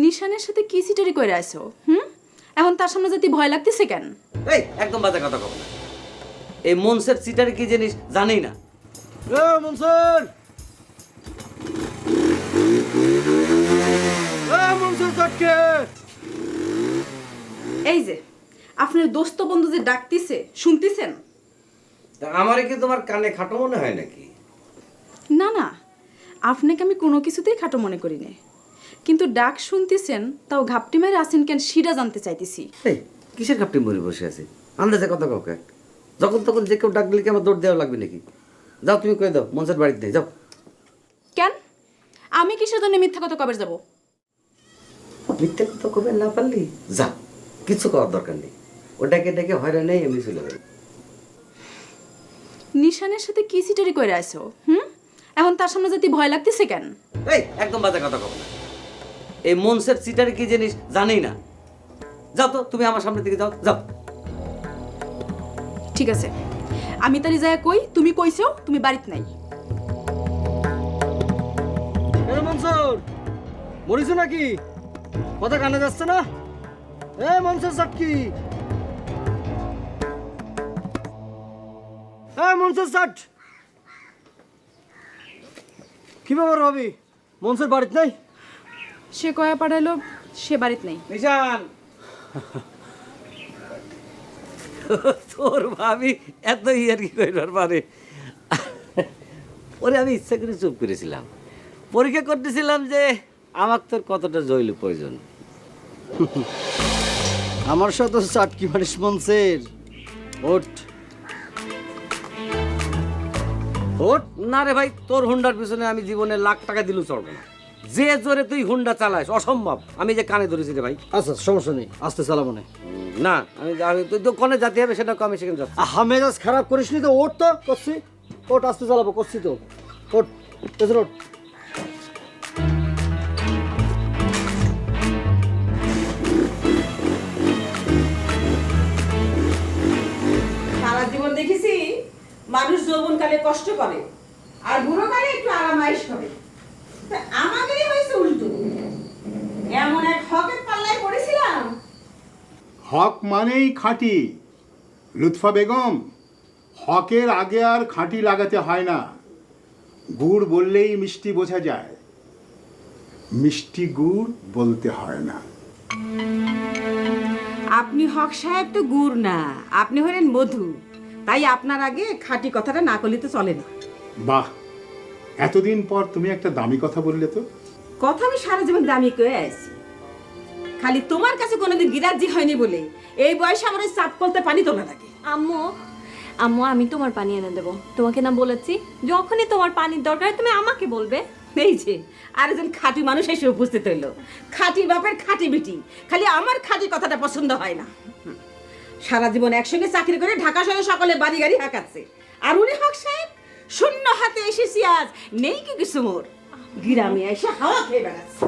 নিশানের সাথে কি সিটারি কইরা আইছো? এখন তার সামনে যেতে ভয় লাগতেছে কেন? এই একদম বাজে কথা কব না। এই মনসের সিটারি কি জিনিস জানি না। এ মনসের, মনসের চটকে। এই যে আপনার দোস্ত বন্ধু যে ডাকতেছে শুনতেছেন? আমারে কি তোমার কানে খাটো মনে হয় নাকি? না না, আপনাকে আমি কোনো কিছুতেই খাটো মনে করি না, কিন্তু ডাক শুনতেছেন তাও ঘাপটি মেরে আসেন কেন সেটা জানতে চাইতেছি। এই কিসের ঘাপটি মরে বসে আছে? আন্দাজে কথা কাউকে যখন তখন যে কেউ ডাক দিলে কি আমার দৌড় দেওয়া লাগবে নাকি? যাও তুমি কয়ে দাও মনসের বাড়িতে নেই, যাও। কেন আমি কিসের জন্য মিথ্যা কথা কবে যাব? মিথ্যে কথা কবে না পারলি যা, কিছু করার দরকার নেই। ওটাকে ডেকে হয়রান নেই, এমনি চলে যাবে। নিশানের সাথে কি সিটারি কইরা আইছো? এখন তার সামনে যেতে ভয় লাগতেছে কেন? এই একদম বাজে কথা কব না। এই মনসের সিটারি কি জিনিস জানি না। যাও তো তুমি আমার সামনে থেকে যাও, যাও। ঠিক আছে, আমি তালি যায় কই তুমি কইছো তুমি বাড়িতে নাই। মনসুর মরিছো নাকি? কথা কানে যাচ্ছে না? মনসুর সাটকি, মনসুর সাট, কি ব্যাপার ভাবি? মনসুর বাড়িতে নাই? সে কয়া পাঠাইলো সে বাড়িতে নাই। নিশান, তোর ভাবি এত ইয়ার কি কইবার পারে? ওরে আমি ইচ্ছা করে চুপ করেছিলাম, পরীক্ষা করতেছিলাম যে আমার তোর কতটা জৈল প্রয়োজন। আমার সাথে সাটকি মারিস মনসের? ওঠ ওঠ। না রে ভাই, তোর হুন্ডার পিছনে আমি জীবনে লাখ টাকা দিলেও চলবে না। যে জোরে তুই হুন্ডা চালাস অসম্ভব। আমি যে কানে ধরেছি রে ভাই। আচ্ছা সমস্যা নেই, আস্তে চালাবো না। না আমি তুই তো কোনে যেতে হবে সেটা আমি সেখানে যাচ্ছি। মেজাজ খারাপ করিস নি তো? ওঠ তো, করছি ওঠ, আস্তে চালাবো, করছি তো। ওঠ পেছনে ওঠ। সারা জীবন দেখেছি মানুষ যৌবনকালে কষ্ট করে আর বুড়োকালে একটু আরামাইশ করে, তা আমাদেরই হয়েছে উল্টো। এমন এক হকের পাল্লায় পড়েছিলাম। হক মানেই খাঁটি। লুৎফা বেগম, হকের আগে আর খাঁটি লাগাতে হয় না। গুড় বললেই মিষ্টি বোঝা যায়, মিষ্টি গুড় বলতে হয় না। আপনি হক সাহেব তো গুড় না, আপনি হলেন মধু। তাই আপনার আগে খাঁটি কথাটা না করলে তো চলে না। বাহ, এতদিন পর তুমি একটা দামি কথা বললে তো। কথা আমি সারা জীবন দামি করে আছি, খালি তোমার কাছে কোনোদিন গিরাজি হয়নি বলে এই বয়সে আমার ওই চাপ করতে পানি তোলা লাগে। আম্মু আম্মু আমি তোমার পানি এনে দেবো। তোমাকে না বলেছি যখনই তোমার পানির দরকার তুমি আমাকে বলবে? এই যে আরেকজন খাঁটি মানুষ এসে উপস্থিত হইলো, খাঁটি বাপের খাঁটি বিটি। খালি আমার খাঁটি কথাটা পছন্দ হয় না। সারা জীবন একসঙ্গে চাকরি করে ঢাকা শহরে সকলে বাড়ি গাড়ি হাঁকাচ্ছে, আর উনি হক সাহেব শূন্য হাতে এসেছি আজ, নেই কি কিছু মোর, গ্রামে এসে হাওয়া খেয়ে বেড়াচ্ছে।